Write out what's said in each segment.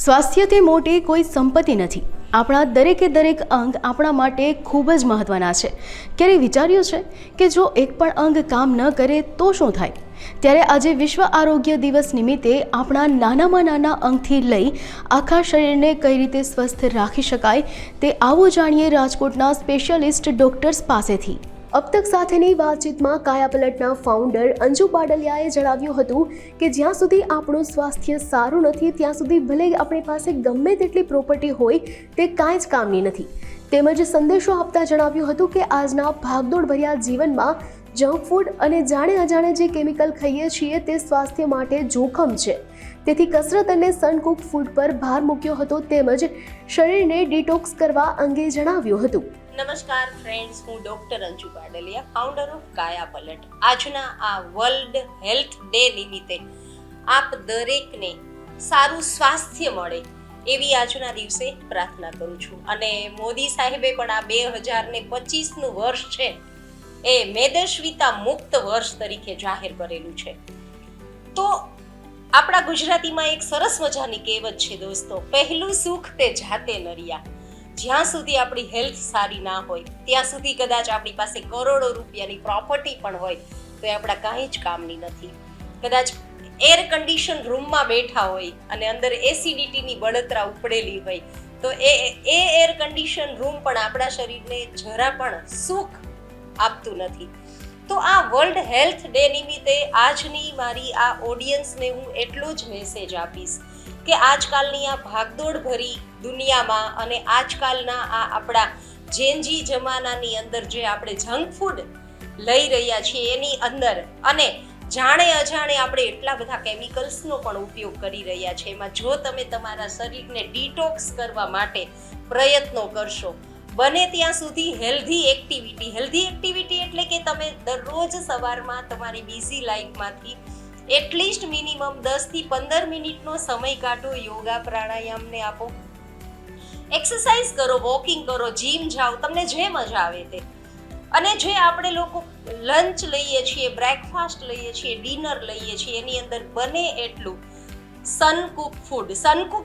સ્વાસ્થ્યથી મોટી કોઈ સંપત્તિ નથી. આપણા દરેક અંગ આપણા માટે ખૂબ જ મહત્ત્વના છે. ક્યારેય વિચાર્યું છે કે જો એક પણ અંગ કામ ન કરે તો શું થાય? ત્યારે આજે વિશ્વ આરોગ્ય દિવસ નિમિત્તે આપણા નાનામાં નાના અંગથી લઈ આખા શરીરને કઈ રીતે સ્વસ્થ રાખી શકાય તે આવો જાણીએ રાજકોટના સ્પેશિયાલિસ્ટ ડૉક્ટર્સ પાસેથી. अब तक સાથેની વાતચીતમાં કાયાપલટના ફાઉન્ડર અંજુ પાડલિયાએ જણાવ્યું હતું કે જ્યાં સુધી આપણું સ્વાસ્થ્ય સારું નથી ત્યાં સુધી ભલે આપણી પાસે ગમે તેટલી પ્રોપર્ટી હોય તે કાંઈ જ કામની નથી. તેમજ સંદેશો આપતા જણાવ્યું હતું કે આજના ભાગદોડ ભર્યા જીવનમાં જંક ફૂડ અને જાણે અજાણે જે કેમિકલ ખાઈએ છીએ તે સ્વાસ્થ્ય માટે જોખમ છે. તેથી કસરત અને સનકુક ફૂડ પર ભાર મૂક્યો હતો તેમજ શરીરને ડિટોક્સ કરવા અંગે જણાવ્યું હતું. નમસ્કાર ફ્રેન્ડ્સ, હું doctor Anju Padaliya, founder of Kayapalat. આજના આ વર્લ્ડ હેલ્થ ડે નિમિત્તે આપ દરેકને સારું સ્વાસ્થ્ય મળે એવી આજના દિવસે પ્રાર્થના કરું છું. અને મોદી સાહેબે પણ આ 2025નું વર્ષ છે એ મેદસ્વીતા મુક્ત વર્ષ તરીકે જાહેર કરેલું છે. તો આપણા ગુજરાતીમાં એક સરસ મજાની કહેવત છે દોસ્તો, પહેલું સુખ તે જાતે નરિયા. જ્યાં સુધી આપણી હેલ્થ સારી ના હોય ત્યાં સુધી કદાચ આપણી પાસે કરોડો રૂપિયાની પ્રોપર્ટી પણ હોય તો એ આપણા કાંઈ જ કામની નથી. કદાચ એર કન્ડિશન રૂમમાં બેઠા હોય અને અંદર એસિડિટીની બળતરા ઉપડેલી હોય તો એ એર કન્ડિશન રૂમ પણ આપણા શરીરને જરા પણ સુખ આપતું નથી. તો આ વર્લ્ડ હેલ્થ ડે નિમિત્તે આજની મારી આ ઓડિયન્સને હું એટલો જ મેસેજ આપીશ કે આજકાલની આ ભાગદોડ ભરી દુનિયામાં અને આજકાલના આ આપણા જેનજી જમાનાની અંદર જે આપણે જંક ફૂડ લઈ રહ્યા છીએ એની અંદર અને જાણે અજાણે આપણે એટલા બધા કેમિકલ્સનો પણ ઉપયોગ કરી રહ્યા છીએ, એમાં જો તમે તમારા શરીરને ડિટોક્સ કરવા માટે પ્રયત્નો કરશો, બને ત્યાં સુધી હેલ્ધી એક્ટિવિટી એટલે કે તમે દરરોજ સવારમાં તમારી બિઝી લાઈફમાંથી એટલીસ્ટ મિનિમમ 10 થી 15 મિનિટનો સમય કાઢો, યોગા પ્રાણાયામને આપો, એક્સરસાઇઝ કરો, વોકિંગ કરો, જીમ જાઓ, તમને જે મજા આવે તે. અને જે આપણે લોકો લંચ લઈએ છીએ, બ્રેકફાસ્ટ લઈએ છીએ, ડિનર લઈએ છીએ એની અંદર બને એટલું સનકુક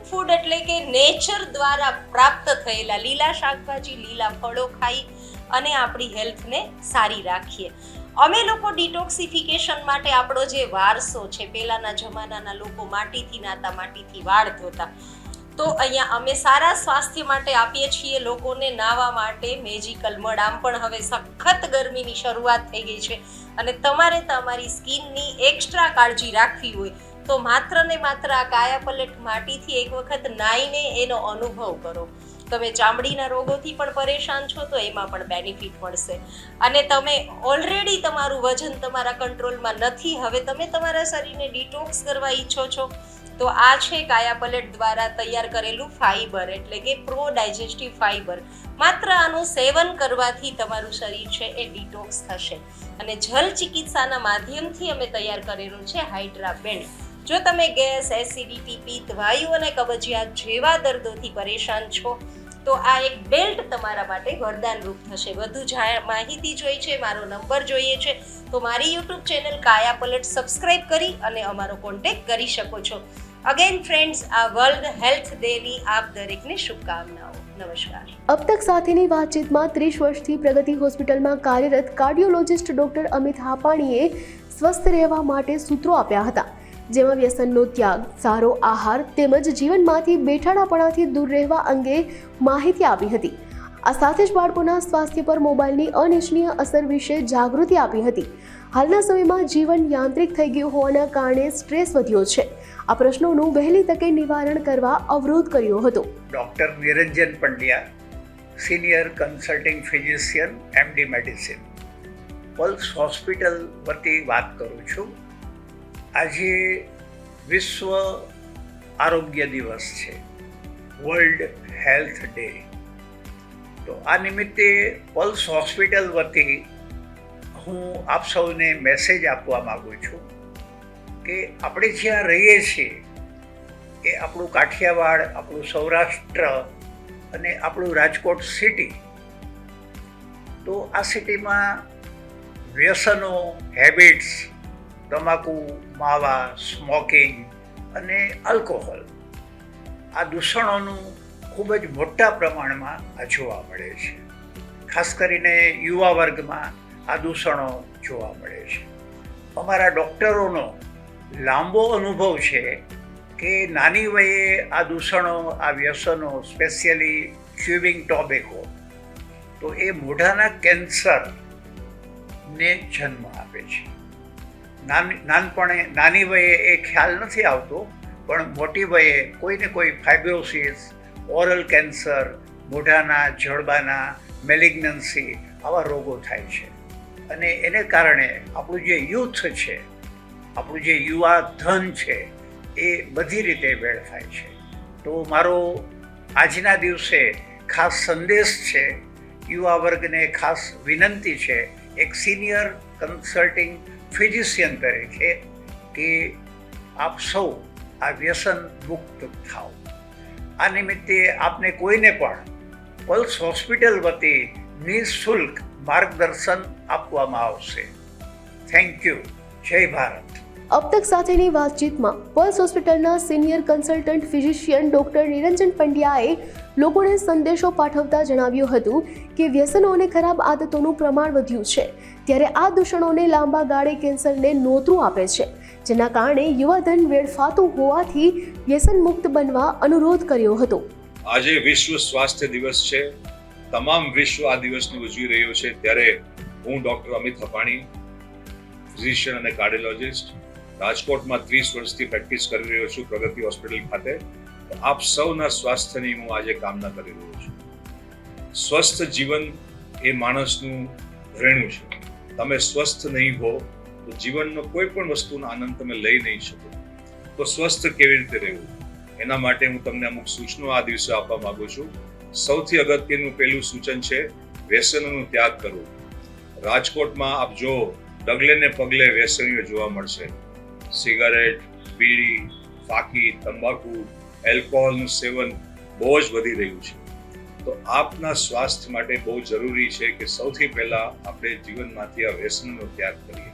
ફૂડ એટલે કે નેચર દ્વારા પ્રાપ્ત થયેલા લીલા શાકભાજી, લીલા ફળો ખાઈ અને આપણી હેલ્થને સારી રાખીએ. અમે લોકો ડિટોક્સિફિકેશન માટે આપણો જે વારસો છે, પહેલાના જમાનાના લોકો માટીથી નાતા, માટીથી વાળ ધોતા, તો અહીંયા અમે સારા સ્વાસ્થ્ય માટે આપીએ છીએ લોકોને નાહવા માટે મેજિકલ મડ. આમ પણ હવે સખત ગરમીની શરૂઆત થઈ ગઈ છે અને તમારે તમારી સ્કિનની એક્સ્ટ્રા કાળજી રાખવી હોય તો માત્ર ને માત્ર આ કાયાપલટ માટીથી એક વખત નાહીને એનો અનુભવ કરો. તમે ચામડીના રોગોથી પણ પરેશાન છો તો એમાં પણ બેનિફિટ મળશે. અને તમે ઓલરેડી તમારું વજન તમારા કંટ્રોલમાં નથી, હવે તમે તમારા શરીરને ડિટોક્સ કરવા ઈચ્છો છો તો આ છે કાયાપલટ દ્વારા તૈયાર કરેલું ફાઈબર એટલે કે પ્રો ડાયજેસ્ટિવ ફાઈબર. માત્ર આનું સેવન કરવાથી તમારું શરીર છે એ ડિટોક્સ થશે. અને જલ ચિકિત્સાના માધ્યમથી અમે તૈયાર કરેલું છે હાઇડ્રા બેન્ડ. જો તમે ગેસ, એસિડિટી, પિત્ત, વાયુ અને કબજિયાત જેવા દર્દોથી પરેશાન છો તો આ એક બેલ્ટ તમારા માટે વરદાન રૂપ થશે. વધુ માહિતી જોઈએ છે, મારો નંબર જોઈએ છે તો મારી યુટ્યુબ ચેનલ કાયાપલટ સબસ્ક્રાઇબ કરી અને અમારો કોન્ટેક્ટ કરી શકો છો. અગેન ફ્રેન્ડ્સ, આ વર્લ્ડ હેલ્થ ડેની આપ દરેકને શુભકામનાઓ. નમસ્કાર. अब तक સાથેની વાતચીતમાં 30 વર્ષથી પ્રગતિ હોસ્પિટલમાં કાર્યરત કાર્ડિયોલોજિસ્ટ ડૉક્ટર અમિત હાપાણીએ સ્વસ્થ રહેવા માટે સૂત્રો આપ્યા હતા, જેમાં વ્યસનનો ત્યાગ, સારો આહાર તેમજ જીવનમાંથી બેઠાડાપણાથી દૂર રહેવા અંગે માહિતી આપી હતી. આ સાથે જ બાળકોના સ્વાસ્થ્ય પર મોબાઈલની અનિચ્છનીય અસર વિશે જાગૃતિ આપી હતી. હાલના સમયમાં જીવન યાંત્રિક થઈ ગયું હોવાના કારણે સ્ટ્રેસ વધ્યો છે. આ પ્રશ્નોનું વહેલી તકે નિવારણ કરવા અવરોધ કર્યો હતો. Doctor Niranjan Pandya, senior consulting physician, MD medicine, pulse hospital વતી વાત કરું છું. આજે વિશ્વ આરોગ્ય દિવસ છે, વર્લ્ડ હેલ્થ ડે. તો આ નિમિત્તે પલ્સ હોસ્પિટલ વતી હું આપ સૌને મેસેજ આપવા માગું છું કે આપણે જ્યાં રહીએ છીએ એ આપણું કાઠિયાવાડ, આપણું સૌરાષ્ટ્ર અને આપણું રાજકોટ સિટી. તો આ સિટીમાં વ્યસનો, હેબિટ્સ, તમાકુ, માવા, સ્મોકિંગ અને આલ્કોહોલ આ દૂષણોનું ખૂબ જ મોટા પ્રમાણમાં આ જોવા મળે છે. ખાસ કરીને યુવા વર્ગમાં આ દૂષણો જોવા મળે છે. અમારા ડૉક્ટરોનો લાંબો અનુભવ છે કે નાની વયે આ દૂષણો, આ વ્યસનો, સ્પેશિયલી ચ્યુઇંગ ટોબેકો, તો એ મોઢાના કેન્સરને જન્મ આપે છે. નાની વયે એ ખ્યાલ નથી આવતો, પણ મોટી વયે કોઈને કોઈ ફાઇબ્રોસિસ, ઓરલ કેન્સર, મોઢાના જડબાના મેલિગ્નન્સી, આવા રોગો થાય છે. અને એને કારણે આપણું જે યુથ છે, આપણું જે યુવા ધન છે, એ બધી રીતે વેડફાય છે. તો મારો આજના દિવસે ખાસ સંદેશ છે, યુવા વર્ગને ખાસ વિનંતી છે, એક સિનિયર કન્સલ્ટિંગ ફિઝિશિયન તરીકે, કે આપ સૌ આ વ્યસન મુક્ત થાઓ. આ નિમિત્તે આપને કોઈને પણ પલ્સ હોસ્પિટલ વતી નિઃશુલ્ક માર્ગદર્શન આપવામાં આવશે. Thank you. જય ભારત. अब तक સાથેની વાતચીતમાં પલ્સ હોસ્પિટલના સિનિયર કન્સલ્ટન્ટ ફિઝિશિયન ડોક્ટર નિરંજન પંડ્યાએ લોકોને સંદેશો પાઠવતા જણાવ્યું હતું કે વ્યસનો અને ખરાબ આદતોનું પ્રમાણ વધ્યું છે, ત્યારે આ દૂષણોને લાંબા ગાળે કેન્સરને નોતરું આપે છે, જેના કારણે યુવાધન વેડફાતું હોવાથી વ્યસન મુક્ત બનવા અનુરોધ કર્યો હતો. આજે વિશ્વ સ્વાસ્થ્ય દિવસ છે. તમામ વિશ્વ આ દિવસને ઉજવી રહ્યો છે, ત્યારે હું ડોક્ટર અમિત હપાણી, ફિઝિશિયન અને કાર્ડિયોલોજિસ્ટ, રાજકોટમાં 30 વર્ષથી પ્રેક્ટિસ કરી રહ્યો છું પ્રગતિ હોસ્પિટલ ખાતે. આપ સૌના સ્વાસ્થ્યની હું આજે કામના કરી રહ્યો છું. સ્વસ્થ જીવન એ માણસનું રહેણું છે. તમે સ્વસ્થ નહીં હો તો જીવનનો કોઈ પણ વસ્તુનો આનંદ તમે લઈ નહીં શકો. તો સ્વસ્થ કેવી રીતે રહેવું, એના માટે હું તમને અમુક સૂચનો આ દિવસે આપવા માંગુ છું. સૌથી અગત્યનું પહેલું સૂચન છે વ્યસનોનો ત્યાગ કરવો. રાજકોટમાં આપ જો ડગલે ને પગલે વ્યસનીઓ જોવા મળશે. સિગારેટ, બીડી, ફાકી, તંબાકુ, એલ્કોહોલનું સેવન બહુ જ વધી રહ્યું છે. તો આપના સ્વાસ્થ્ય માટે બહુ જરૂરી છે કે સૌથી પહેલા આપણે જીવનમાંથી આ વ્યસનનો ત્યાગ કરીએ.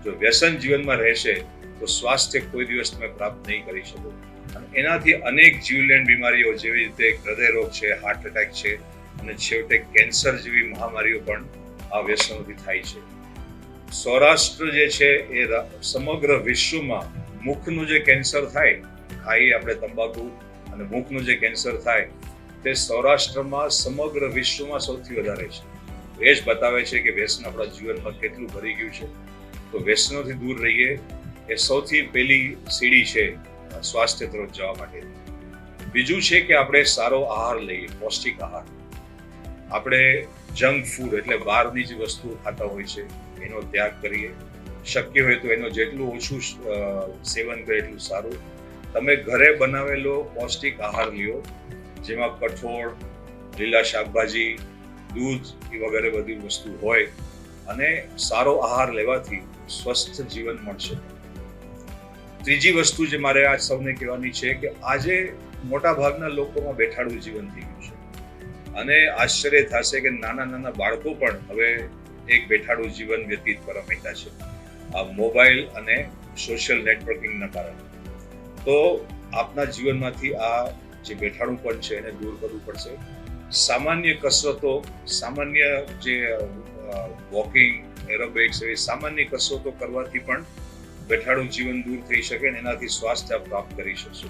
જો વ્યસન જીવનમાં રહેશે તો સ્વાસ્થ્ય કોઈ દિવસ તમે પ્રાપ્ત નહીં કરી શકો. અને એનાથી અનેક જીવલેણ બીમારીઓ જેવી રીતે હૃદય રોગ છે, હાર્ટ એટેક છે, અને છેવટે કેન્સર જેવી મહામારીઓ પણ આ વ્યસનોથી થાય છે. સૌરાષ્ટ્ર જે છે એ સમગ્ર વિશ્વમાં મુખનું જે કેન્સર થાય, ખાઈ આપણે તંબાકુ અને મુખનું જે કેન્સર થાય, તે સૌરાષ્ટ્રમાં સમગ્ર વિશ્વમાં સૌથી વધારે છે. એ જ બતાવે છે કે વ્યસન આપણા જીવનમાં કેટલું ભરી ગયું છે. તો વ્યસનોથી દૂર રહીએ એ સૌથી પહેલી સીડી છે સ્વાસ્થ્ય તરફ જવા માટે. બીજું છે કે આપણે સારો આહાર લઈએ, પૌષ્ટિક આહાર. આપણે જંક ફૂડ એટલે બહારની જે વસ્તુઓ ખાતા હોય છે એનો ત્યાગ કરીએ. શક્ય હોય તો એનો જેટલું ઓછું સેવન કરે એટલું સારું. તમે ઘરે બનાવેલો પૌષ્ટિક આહાર લ્યો, જેમાં કઠોળ, લીલા શાકભાજી, દૂધ એ વગેરે બધી વસ્તુ હોય, અને સારો આહાર લેવાથી સ્વસ્થ જીવન મળશે. ત્રીજી વસ્તુ જે મારે આજ સૌને કહેવાની છે કે આજે મોટા ભાગના લોકોમાં બેઠાડું જીવન થઈ ગયું છે. અને આશ્ચર્ય થશે કે નાના નાના બાળકો પણ હવે એક બેઠાડું જીવન વ્યતીત કરવા માંડ્યા છે આ મોબાઈલ અને સોશિયલ નેટવર્કિંગના કારણે. તો આપના જીવનમાંથી આ જે બેઠાડું છે એને દૂર કરવું પડશે. સામાન્ય કસરતો, સામાન્ય જે વોકિંગ, એરોબિક્સ એવી સામાન્ય કસરતો કરવાથી પણ બેઠાડું જીવન દૂર થઈ શકે અને એનાથી સ્વાસ્થ્ય પ્રાપ્ત કરી શકશો.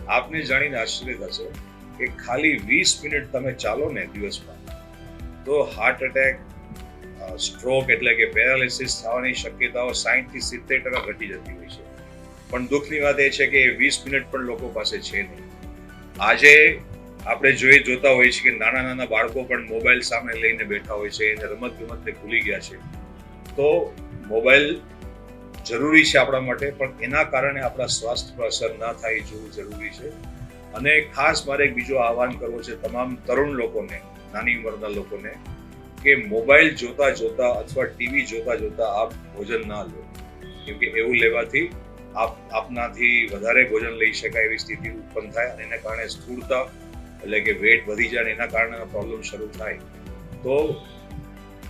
આપને જાણીને આશ્ચર્ય થશે કે ખાલી 20 મિનિટ તમે ચાલો ને દિવસમાં, તો હાર્ટ એટેક, સ્ટ્રોક એટલે કે પેરાલિસિસ થવાની શક્યતાઓ 60 થી 70% ઘટી જતી હોય છે. પણ દુઃખની વાત એ છે કે 20 મિનિટ પણ લોકો પાસે છે નહીં. આજે આપણે જોતા હોઈએ છીએ કે નાના નાના બાળકો પણ મોબાઈલ સામે લઈને બેઠા હોય છે, એને રમત ગમતને ભૂલી ગયા છે. તો મોબાઈલ જરૂરી છે આપણા માટે, પણ એના કારણે આપણા સ્વાસ્થ્ય પર અસર ના થાય જોવું જરૂરી છે. અને ખાસ મારે એક બીજો આહવાન કરવો છે તમામ તરુણ લોકોને, નાની ઉંમરના લોકોને, કે મોબાઈલ જોતા જોતા અથવા ટીવી જોતા જોતા આપ ભોજન ના લો, કેમ કે એવું લેવાથી આપનાથી વધારે ભોજન લઈ શકાય એવી સ્થિતિ ઉત્પન્ન થાય અને એના કારણે સ્થૂળતા એટલે કે વેટ વધી જાય, એના કારણે પ્રોબ્લેમ શરૂ થાય. તો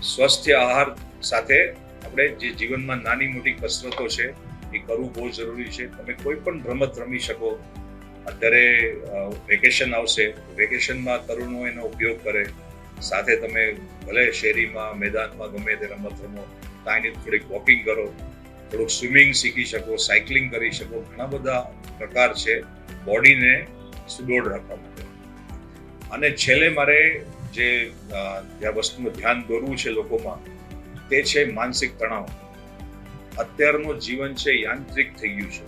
સ્વસ્થ આહાર સાથે આપણે જે જીવનમાં નાની મોટી કસરતો છે એ કરવું બહુ જરૂરી છે. તમે કોઈ પણ રમત રમી શકો, અત્યારે વેકેશન આવશે, વેકેશનમાં તરુણો એનો ઉપયોગ કરે. સાથે તમે ભલે શેરીમાં મેદાનમાં ગમે તે રમત રમો, ત્યાંની થોડીક વોકિંગ કરો, થોડુંક સ્વિમિંગ શીખી શકો, સાયકલિંગ કરી શકો. ઘણા બધા પ્રકાર છે બોડીને સુદોઢ રાખવા માટે. અને છેલ્લે મારે જે વસ્તુનું ધ્યાન દોરવું છે લોકોમાં, તે છે માનસિક તણાવ. અત્યારનું જીવન છે યાંત્રિક થઈ ગયું છે.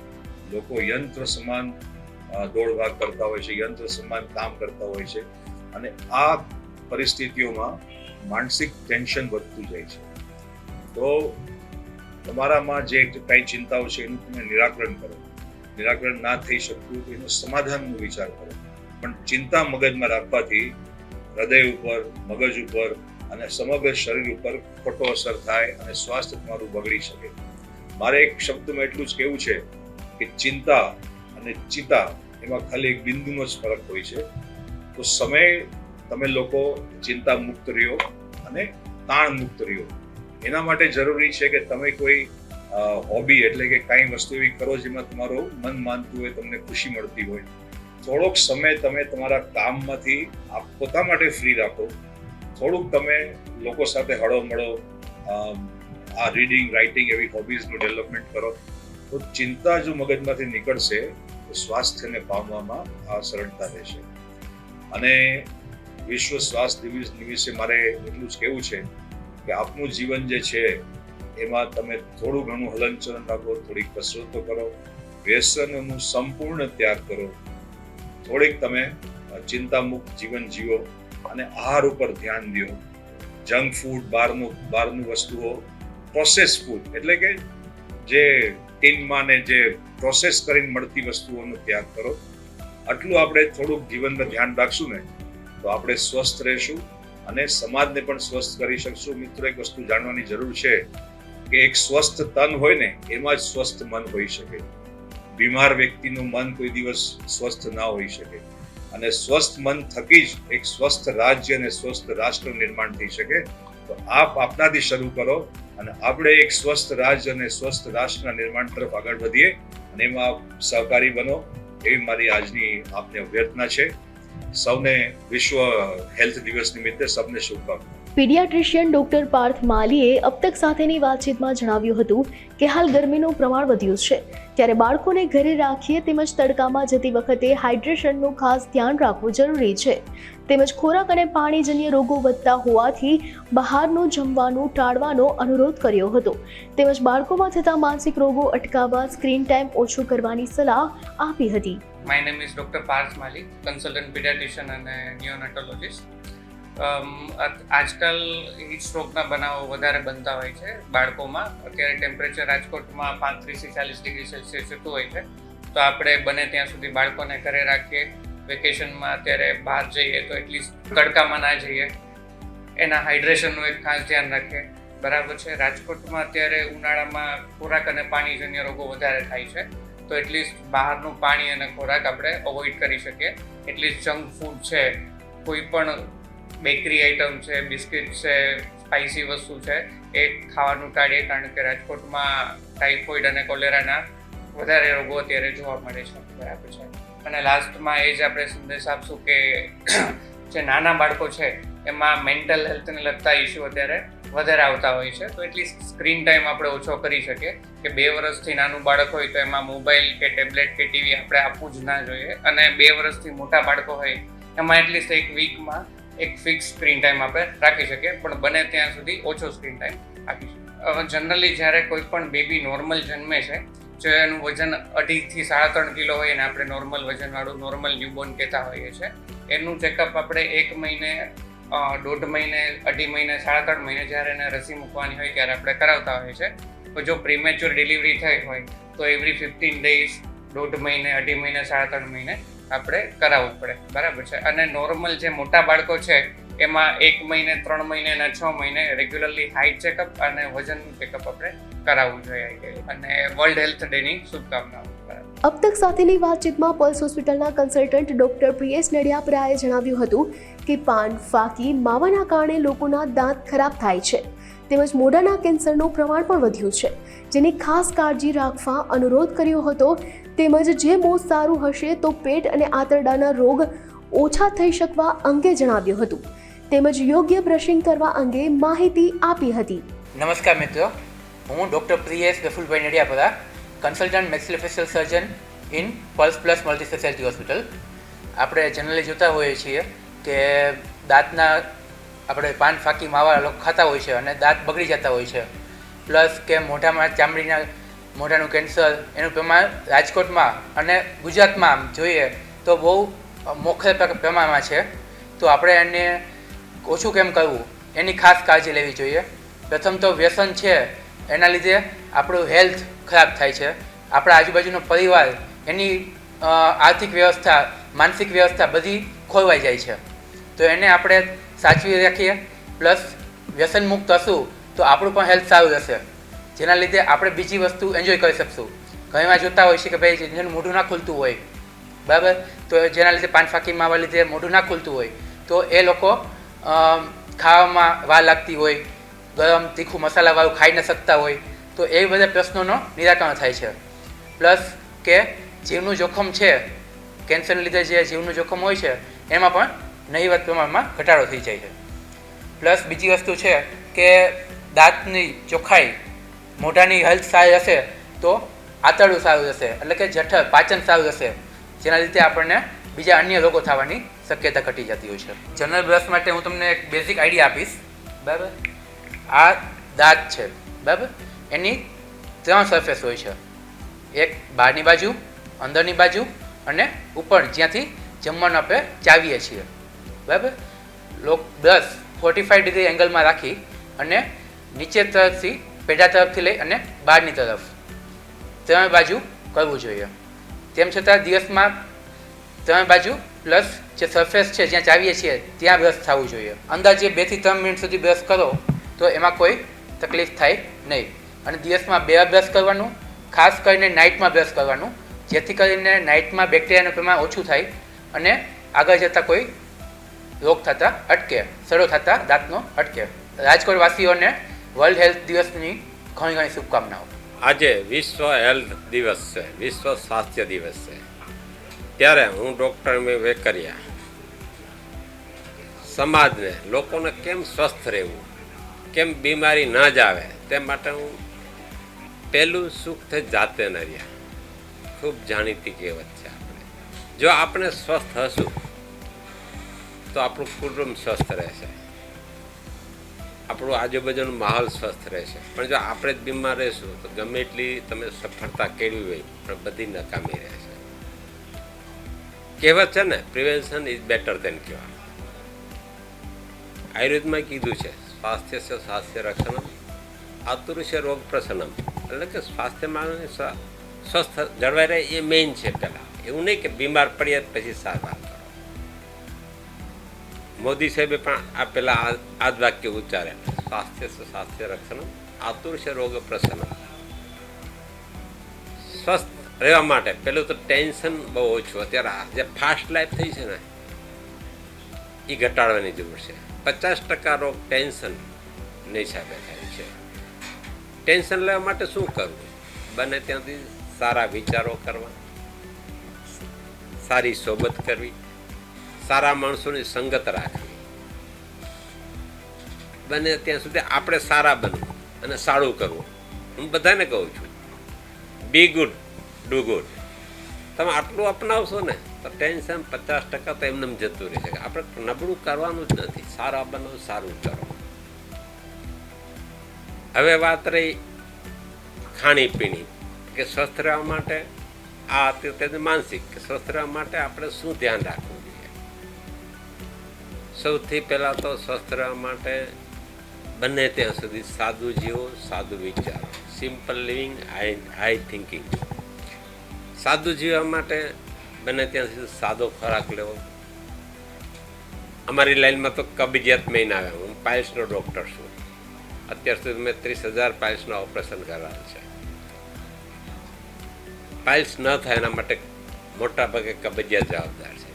લોકો યંત્ર સમાન દોડભાગ કરતા હોય છે, યંત્ર સમાન કામ કરતા હોય છે, અને આ પરિસ્થિતિઓમાં માનસિક ટેન્શન વધતું જાય છે. તો તમારામાં જે કઈ ચિંતાઓ છે એનું તમે નિરાકરણ કરો. નિરાકરણ ના થઈ શકતું તો એનો સમાધાનનો વિચાર કરો. પણ ચિંતા મગજમાં રાખવાથી હૃદય ઉપર, મગજ ઉપર અને સમગ્ર શરીર ઉપર ખોટો અસર થાય અને સ્વાસ્થ્ય તમારું બગડી શકે. મારે એક શબ્દમાં એટલું જ કહેવું છે કે ચિંતા અને ચિતા એમાં ખાલી એક બિંદુનો જ ફરક હોય છે. તો સમય તમે લોકો ચિંતા મુક્ત રહ્યો અને તાણ મુક્ત રહ્યો. એના માટે જરૂરી છે કે તમે કોઈ હોબી એટલે કે કાંઈ વસ્તુ એવી કરો જેમાં તમારું મન માનતું હોય, તમને ખુશી મળતી હોય. થોડોક સમય તમે તમારા કામમાંથી પોતા માટે ફ્રી રાખો. થોડુંક તમે લોકો સાથે હળો મળો, આ રીડિંગ, રાઇટિંગ એવી હોબીઝનું ડેવલપમેન્ટ કરો. તો ચિંતા જો મગજમાંથી નીકળશે તો સ્વાસ્થ્યને પામવામાં આ સરળતા રહેશે. અને વિશ્વ સ્વાસ્થ્ય દિવસ નિમિત્તે મારે એટલું જ કહેવું છે કે આપનું જીવન જે છે એમાં તમે થોડું ઘણું હલનચલન રાખો, થોડીક કસરતો કરો, વ્યસનોનું સંપૂર્ણ ત્યાગ કરો, થોડીક તમે ચિંતામુક્ત જીવન જીવો અને આહાર ઉપર ધ્યાન દો. જંક ફૂડ, બહારનું વસ્તુઓ, પ્રોસેસ ફૂડ એટલે કે જે ટીનમાં ને જે પ્રોસેસ કરીને મળતી વસ્તુઓનો ત્યાગ કરો. આટલું આપણે થોડુંક જીવનમાં ધ્યાન રાખશું ને તો આપણે સ્વસ્થ રહેશું અને સમાજને પણ સ્વસ્થ કરી શકશું. મિત્રો, એક વસ્તુ જાણવાની જરૂર છે કે એક સ્વસ્થ તન હોય ને એમાં જ સ્વસ્થ મન હોઈ શકે. બીમાર વ્યક્તિનું મન કોઈ દિવસ સ્વસ્થ ના હોઈ શકે. અને સ્વસ્થ મન થકી જ એક સ્વસ્થ રાજ્ય અને સ્વસ્થ રાષ્ટ્ર નિર્માણ થઈ શકે. તો આપ આપનાથી શરૂ કરો અને આપણે એક સ્વસ્થ રાજ્ય અને સ્વસ્થ રાષ્ટ્રના નિર્માણ તરફ આગળ વધીએ અને એમાં સહકારી બનો, એવી મારી આજની આપને અભ્યર્થના છે. સૌને વિશ્વ હેલ્થ દિવસ નિમિત્તે સૌને શુભકામનાઓ. પીડિયાટ્રિશિયન ડોક્ટર પાર્થ માલીએ અબ તક સાથેની વાતચીતમાં જણાવ્યું હતું કે હાલ ગરમીનું પ્રમાણ વધ્યું છે, ત્યારે બાળકોને ઘરે રાખીએ તેમજ તડકામાં જતી વખતે હાઇડ્રેશનનું ખાસ ધ્યાન રાખવું જરૂરી છે. તેમજ ખોરાક અને પાણીજન્ય રોગો વધતા હોવાથી બહારનું જમવાનું ટાળવાનો અનુરોધ કર્યો હતો. તેમજ બાળકોમાં થતા માનસિક રોગો અટકાવવા સ્ક્રીન ટાઈમ ઓછો કરવાની સલાહ આપી હતી. My name is Dr. Parth Malik, consultant pediatrician and neonatologist. આજકાલ હીટ સ્ટ્રોકના બનાવો વધારે બનતા હોય છે બાળકોમાં. અત્યારે ટેમ્પરેચર રાજકોટમાં 35 થી 40 ડિગ્રી સેલ્સિયસ જતું હોય છે. તો આપણે બને ત્યાં સુધી બાળકોને ઘરે રાખીએ. વેકેશનમાં અત્યારે બહાર જઈએ તો એટલીસ્ટ તડકામાં ના જઈએ. એના હાઇડ્રેશનનું એક ખાસ ધ્યાન રાખીએ. બરાબર છે. રાજકોટમાં અત્યારે ઉનાળામાં ખોરાક અને પાણીજન્ય રોગો વધારે થાય છે. તો એટલીસ્ટ બહારનું પાણી અને ખોરાક આપણે અવોઇડ કરી શકીએ. એટલીસ્ટ જંક ફૂડ છે, કોઈ પણ બેકરી આઇટમ છે, બિસ્કિટ છે, સ્પાઇસી વસ્તુ છે, એ ખાવાનું ટાળીએ. કારણ કે રાજકોટમાં ટાઇફોઇડ અને કોલેરાના વધારે રોગો અત્યારે જોવા મળે છે. બરાબર છે. અને લાસ્ટમાં એ જ આપણે સંદેશ આપશું કે જે નાના બાળકો છે એમાં મેન્ટલ હેલ્થને લગતા ઇસ્યુ અત્યારે વધારે આવતા હોય છે. તો એટલી સ્ક્રીન ટાઈમ આપણે ઓછો કરી શકીએ કે 2 વર્ષથી નાનું બાળક હોય તો એમાં મોબાઈલ કે ટેબ્લેટ કે ટીવી આપણે આપવું જ ના જોઈએ. અને 2 વર્ષથી મોટા બાળકો હોય એમાં એટલીસ્ટ એક વીકમાં એક ફિક્સ સ્ક્રીન ટાઈમ આપણે રાખી શકીએ, પણ બને ત્યાં સુધી ઓછો સ્ક્રીન ટાઈમ રાખી શકીએ. જનરલી જ્યારે કોઈ પણ બેબી નોર્મલ જન્મે છે, જો એનું વજન 2.5 થી 3.5 કિલો હોય અને આપણે નોર્મલ વજનવાળું નોર્મલ ન્યૂબોર્ન કહેતા હોઈએ છીએ, એનું ચેકઅપ આપણે 1 મહિને, 1.5 મહિને, 2.5 મહિને, 3.5 મહિને જ્યારે એને રસી મૂકવાની હોય ત્યારે આપણે કરાવતા હોઈએ છીએ. તો જો પ્રીમેચ્યોર ડિલિવરી થઈ હોય તો એવરી 15 ડેઝ, 1.5 મહિને, 2.5 મહિને, 3.5 મહિને આપણે કરાવવું પડે. બરાબર છે. અને નોર્મલ જે મોટા બાળકો છે એમાં 1 મહિને, 3 મહિને અને 6 મહિને રેગ્યુલરલી હાઇટ ચેકઅપ અને વજનનું ચેકઅપ આપણે કરાવવું જોઈએ. અને વર્લ્ડ હેલ્થ ડેની શુભકામનાઓ. અબ તક સાથેની વાતચીતમાં પલ્સ હોસ્પિટલના કન્સલ્ટન્ટ ડોક્ટર પ્રિયેશ નડિયાપરાએ જણાવ્યું હતું કે પાન, ફાકી, માવાના કારણે લોકોના દાંત ખરાબ થાય છે. તેમજ મોઢાના કેન્સરનું પ્રમાણ પણ વધ્યું છે, જેની ખાસ કાળજી રાખવા અનુરોધ કર્યો હતો. તેમજ જે મોં સારું હશે તો પેટ અને આંતરડાના રોગ ઓછા થઈ શકવા અંગે જણાવ્યું હતું તેમજ યોગ્ય બ્રશિંગ કરવા અંગે માહિતી આપી હતી. નમસ્કાર મિત્રો, હું doctor Priyesh Gafulbhai Nadiyapara, consultant maxillofacial surgeon in pulse plus multi speciality hospital. આપણે જનરલી જોતા હોઈએ છીએ કે દાંતના આપણે પાન ફાંકી માવા લોકો ખાતા હોય છે અને દાંત બગડી જતા હોય છે, પ્લસ કે મોઢામાં ચામડીના મોઢાનું કેન્સર એનું પ્રમાણ રાજકોટમાં અને ગુજરાતમાં જોઈએ તો બહુ મોખરે પ્રમાણમાં છે. તો આપણે એને ઓછું કેમ કરવું એની ખાસ કાળજી લેવી જોઈએ. પ્રથમ તો વ્યસન છે એના લીધે આપણું હેલ્થ ખરાબ થાય છે, આપણા આજુબાજુનો પરિવાર, એની આર્થિક વ્યવસ્થા, માનસિક વ્યવસ્થા બધી ખોરવાઈ જાય છે. તો એને આપણે સાચવી રાખીએ, પ્લસ વ્યસન મુક્ત હશું તો આપણું પણ હેલ્થ સારું રહેશે, જેના લીધે આપણે બીજી વસ્તુ એન્જોય કરી શકશું. ઘણીવાર જોતા હોય છે કે ભાઈ જેનું મોઢું ના ખુલતું હોય, બરાબર, તો જેના લીધે પાન ફાંકી માવા લીધે મોઢું ના ખુલતું હોય તો એ લોકો ખાવામાં વાર લાગતી હોય, ગરમ તીખું મસાલાવાળું ખાઈ ન શકતા હોય, તો એ બધા પ્રશ્નોનો નિરાકરણ થાય છે. પ્લસ કે જીવનું જોખમ છે, કેન્સરને લીધે જે જીવનું જોખમ હોય છે એમાં પણ નહીવત પ્રમાણમાં ઘટાડો થઈ જાય છે. પ્લસ બીજી વસ્તુ છે કે દાંતની ચોખ્ખાઈ, મોઢાની હેલ્થ સારી હશે તો આંતરડું સારું રહેશે, એટલે કે જઠર પાચન સારું રહેશે, જેના લીધે આપણને બીજા અન્ય રોગો થવાની શક્યતા ઘટી જતી હોય છે. જનરલ બ્રશ માટે હું તમને એક બેઝિક આઈડિયા આપીશ, બરાબર. આ દાંત છે, બરાબર, એની 3 સરફેસ હોય છે, એક બહારની બાજુ, અંદરની બાજુ અને ઉપર જ્યાંથી જમવાનું આપણે ચાવીએ છીએ, બરાબર. બ્રશ 45 ડિગ્રી એંગલમાં રાખી અને નીચે તરફથી પેઢા તરફથી લઈ અને બહારની તરફ 3 બાજુ કરવું જોઈએ. તેમ છતાં દિવસમાં 3 બાજુ પ્લસ જે સરફેસ છે જ્યાં ચાવીએ છીએ ત્યાં બ્રશ થવું જોઈએ. અંદાજે 2 થી 3 મિનિટ સુધી બ્રશ કરો તો એમાં કોઈ તકલીફ થાય નહીં. અને દિવસમાં 2 વાર બ્રશ કરવાનું, ખાસ કરીને નાઇટમાં બ્રશ કરવાનું, જેથી કરીને નાઇટમાં બેક્ટેરિયાનું પ્રમાણ ઓછું થાય અને આગળ જતાં કોઈ રોગ થતા અટકે, સડો થતા દાંતનો અટકે. રાજકોટ વાસીઓને વર્લ્ડ હેલ્થ દિવસની ઘણી ઘણી શુભકામનાઓ. આજે વિશ્વ હેલ્થ દિવસ છે, વિશ્વ સ્વાસ્થ્ય દિવસ છે, ત્યારે હું ડૉક્ટર વેકરિયા સમાજને, લોકોને કેમ સ્વસ્થ રહેવું, કેમ બીમારી ન જ આવે તે માટે હું પહેલું સુખ થઈ જાતે ન રહ્યા. ખૂબ જાણીતી કહેવત છે. જો આપણે સ્વસ્થ હશું તો આપણું કુટુંબ સ્વસ્થ રહેશે, આપણું આજુબાજુનો માહોલ સ્વસ્થ રહેશે. પણ જો આપણે જ બીમાર રહેશું તો ગમે એટલી તમે સફળતા કેળવી હોય પણ બધી નકામી રહેશે. કહેવત છે ને, prevention is better than cure. આયુર્વેદમાં કીધું છે, સ્વાસ્થ્ય છે સ્વાસ્થ્ય રક્ષણમ આતુર્ય રોગ પ્રસન્નમ, એટલે કે સ્વાસ્થ્યમાં સ્વસ્થ જળવાઈ રહે એ મેઇન છે. પહેલાં એવું નહીં કે બીમાર પડીએ પછી સારવાર કરો. મોદી સાહેબે પણ આ પહેલાં આ જ વાક્ય ઉચ્ચારે, સ્વાસ્થ્ય છે સ્વાસ્થ્ય રક્ષણમ આતુર્ય રોગ પ્રસન્નમ. સ્વસ્થ રહેવા માટે પહેલું તો ટેન્શન બહુ ઓછું. અત્યારે જે ફાસ્ટ લાઈફ થઈ છે ને એ ઘટાડવાની જરૂર છે. 50% રોગ ટેન્શનની હિસાબે થાય છે. ટેન્શન લેવા માટે શું કરવું? બને ત્યાંથી સારા વિચારો કરવા, સારી સોબત કરવી, સારા માણસોની સંગત રાખવી, બને ત્યાં સુધી આપણે સારા બનવું અને સારું કરવું. હું બધાને કહું છું, બી ગુડ ડુ ગુડ. તમે આટલું અપનાવશો ને તો ટેન્શન 50% તો એમને જતું રહેશે. આપણે નબળું કરવાનું જ નથી, સારા બનો, સારું કરો. હવે વાત રહી ખાણીપીણી, કે સ્વસ્થ રહેવા માટે આ અત્યારે માનસિક કે સ્વસ્થ રહેવા માટે આપણે શું ધ્યાન રાખવું જોઈએ? સૌથી પહેલાં તો સ્વસ્થ રહેવા માટે બને ત્યાં સુધી સાદું જીવો, સાદું વિચારો, સિમ્પલ લિવિંગ, હાઈ થિંકિંગ. સાદું જીવવા માટે બને ત્યાં સુધી સાદો ખોરાક લેવો. અમારી લાઈનમાં તો કબજિયાત મેઇન આવે. હું પાઇલ્સનો ડૉક્ટર છું. અત્યાર સુધી મેં 30,000 પાઇલ્સના ઓપરેશન કરાવેલ છે. પાઇલ્સ ન થાય એના માટે મોટા ભાગે કબજિયાત જવાબદાર છે.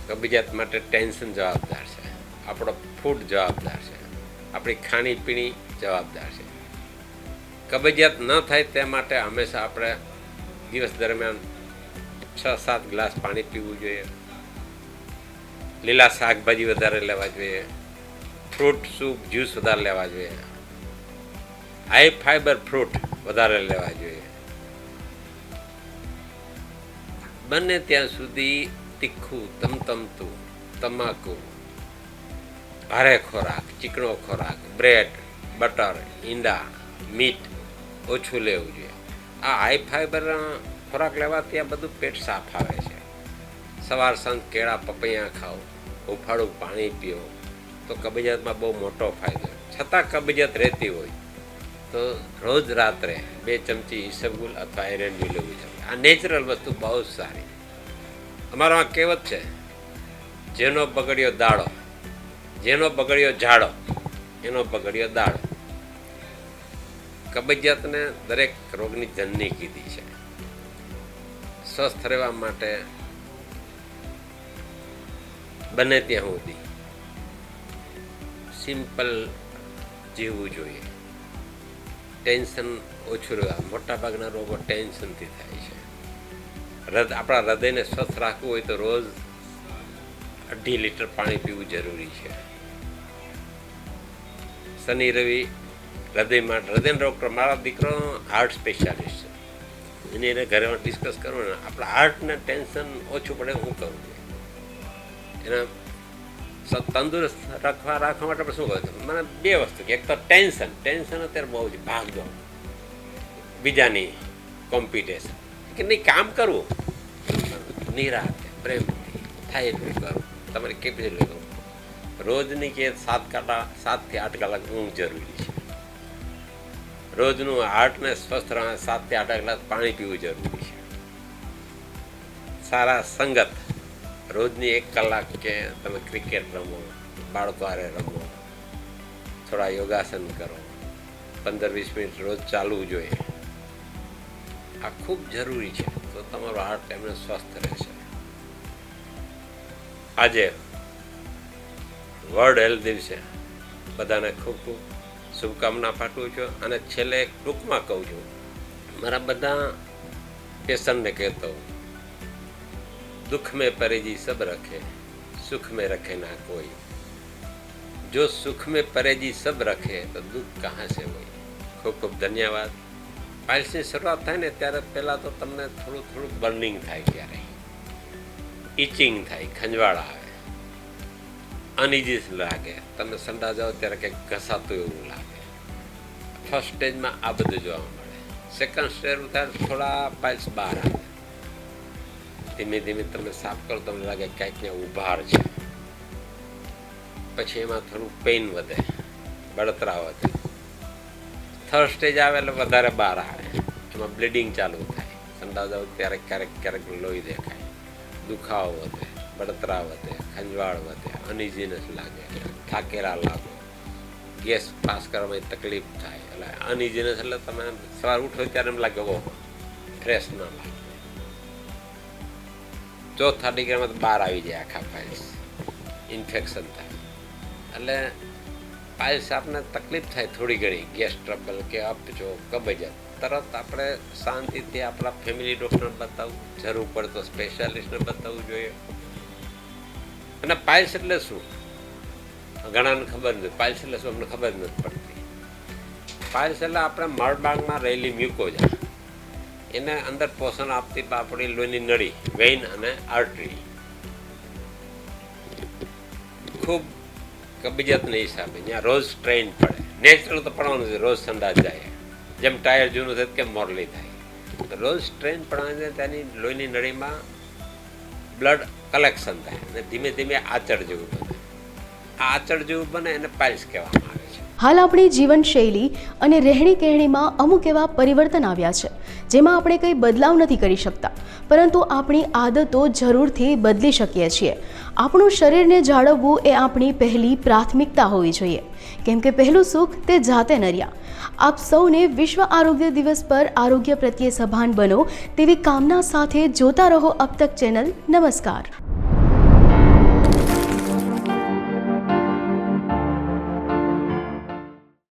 કબજિયાત માટે ટેન્શન જવાબદાર છે, આપણો ફૂડ જવાબદાર છે, આપણી ખાણીપીણી જવાબદાર છે. કબજિયાત ન થાય તે માટે હંમેશા આપણે દિવસ દરમિયાન 6-7 ગ્લાસ પાણી પીવું જોઈએ. લીલા શાકભાજી વધારે લેવા જોઈએ. ફ્રૂટ સૂપ જ્યુસ વધારે લેવા જોઈએ. હાઈ ફાઈબર ફ્રૂટ વધારે લેવા જોઈએ. બને ત્યાં સુધી તીખું, તમતમતું, તમાકુ, ભારે ખોરાક, ચીકણો ખોરાક, બ્રેડ, બટર, ઈંડા, મીટ ઓછું લેવું જોઈએ. આ હાઈ ફાઈબર ખોરાક લેવાથી આ બધું પેટ સાફ આવે છે. સવાર સાંજ કેળા પપૈયા ખાઓ, હુંફાળું પાણી પીઓ તો કબજિયાતમાં બહુ મોટો ફાયદો. છતાં કબજિયાત રહેતી હોય તો રોજ રાત્રે 2 ચમચી ઈસબગુલ અથવા એરંડી લેવું જોઈએ. આ નેચરલ વસ્તુ બહુ જ સારી. અમારામાં કહેવત છે, જેનો બગડ્યો દાડો, જેનો બગડ્યો ઝાડો, એનો બગડ્યો દાડો. કબજિયાતને દરેક રોગની જનની કીધી છે. સ્વસ્થ રહેવા માટે બને ત્યાં સુધી સિમ્પલ જીવવું જોઈએ. ટેન્શન ઓછું રહેવા. મોટાભાગના રોગો ટેન્શનથી થાય છે. આપણા હૃદયને સ્વસ્થ રાખવું હોય તો રોજ 2.5 લીટર પાણી પીવું જરૂરી છે. શનિ રવિ હૃદય માટે હૃદયનો ડૉક્ટર, મારા દીકરો હાર્ટ સ્પેશિયાલિસ્ટ છે. એને ઘરે ડિસ્કસ કરવું ને આપણા હાર્ટને ટેન્શન ઓછું પડે હું કરું છું. એના તંદુરસ્ત રાખવા માટે પણ શું કહ્યું મને 2 વસ્તુ કે એક તો ટેન્શન અત્યારે બહુ જ ભાગદોડ, બીજાની કોમ્પિટિશન કે નહીં કામ કરવું નિરાતે પ્રેમથી થાય એટલું કરવું. તમારી કેપેસિટી કરવું. રોજની કે 7 થી 8 કલાક ઊંઘ જરૂરી છે. રોજનું હાર્ટને સ્વસ્થ રહે 7 થી 8 ગ્લાસ પાણી પીવું જરૂરી છે. સારા સંગત, રોજની 1 કલાક કે તમે ક્રિકેટ રમો, બાળકો હારે રમો, થોડા યોગાસન કરો, 15-20 મિનિટ રોજ ચાલવું જોઈએ. આ ખૂબ જરૂરી છે. તો તમારો હાર્ટ એમને સ્વસ્થ રહેશે. આજે વર્લ્ડ હેલ્થ દિવસે બધાને ખૂબ ખૂબ શુભકામના પાઠવું છું. અને છેલ્લે ટૂંકમાં કહું છું, મારા બધા પેશન્ટને કહેતો, दुख में परेजी सब रखे, सुख में रखे ना कोई. जो सुख में परेजी सब रखे तो दुख कहाँ से હોય. ખૂબ ખૂબ ધન્યવાદ. પાઇલ્સની શરૂઆત થાય ને ત્યારે પહેલાં તો તમને થોડું બર્નિંગ થાય, ત્યારે ઇચિંગ થાય, ખંજવાળ આવે, અનઇઝી લાગે. તમે સંડા જાઓ ત્યારે કંઈક ઘસાતું એવું લાગે. ફર્સ્ટ સ્ટેજમાં આ બધું જોવા મળે. સેકન્ડ સ્ટેજ થાય થોડા પાઇલ્સ બહાર આવે. ધીમે ધીમે તમે સાફ કરો તમને લાગે કંઈક ને ઉભાર છે. પછી એમાં થોડું પેઇન વધે, બળતરા વધે. થર્ડ સ્ટેજ આવે એટલે વધારે બહાર આવે. એમાં બ્લીડિંગ ચાલુ થાય. સંડા જાવ ત્યારે ક્યારેક લોહી દેખાય, દુખાવો વધે, બળતરા વધે, ખંજવાળ વધે, અનઇઝીનેસ લાગે, થાકેલા લાગો, ગેસ પાસ કરવામાં તકલીફ થાય. એટલે અનઇઝીનેસ એટલે તમે સવાર ઉઠો ત્યારે એમ લાગે ઓહ ફ્રેશ ના લાગે. ચોથા ડિગ્રીમાં તો બહાર આવી જાય આખા પાઇલ્સ, ઇન્ફેક્શન થાય. એટલે પાઇલ્સ આપણને તકલીફ થાય થોડી ઘણી, ગેસ ટ્રબલ કે અપચો, કબજિયાત, તરત આપણે શાંતિથી આપણા ફેમિલી ડૉક્ટરને બતાવવું, જરૂર પડે તો સ્પેશિયાલિસ્ટને બતાવવું જોઈએ. અને પાઇલ્સ એટલે શું ઘણાને ખબર નથી. પાઇલ્સ એટલે શું અમને ખબર જ નથી પડતી. પાઇલ્સ એટલે આપણે મળબાગમાં રહેલી મ્યુકોઝા, એને અંદર પોષણ આપતી આપણી લોહીની નળી, વેઇન અને આર્ટરી. ખૂબ કબજિયાતના હિસાબે જ્યાં રોજ સ્ટ્રેઇન પડે, નેચરલ તો પડવાનું છે, રોજ સંડાસ જાય, જેમ ટાયર જૂનું થાય કેમ મોરલી થાય, તો રોજ સ્ટ્રેઇન પડવાની ત્યાંની લોહીની નળીમાં બ્લડ કલેક્શન થાય અને ધીમે ધીમે આચળ જેવું બને. આ આચળ જેવું બને એને પાઇલ્સ કહેવામાં આવે છે. હાલ આપણી જીવનશૈલી અને રહેણી કહેણીમાં અમુક એવા પરિવર્તન આવ્યા છે જેમાં આપણે કંઈ બદલાવ નથી કરી શકતા, પરંતુ આપણી આદતો જરૂરથી બદલી શકીએ છીએ. આપણું શરીરને જાળવવું એ આપણી પહેલી પ્રાથમિકતા હોવી જોઈએ, કેમ કે પહેલું સુખ તે જાતે નર્યા. આપ સૌને વિશ્વ આરોગ્ય દિવસ પર આરોગ્ય પ્રત્યે સભાન બનો તેવી કામના સાથે જોતા રહો અબ તક ચેનલ. નમસ્કાર.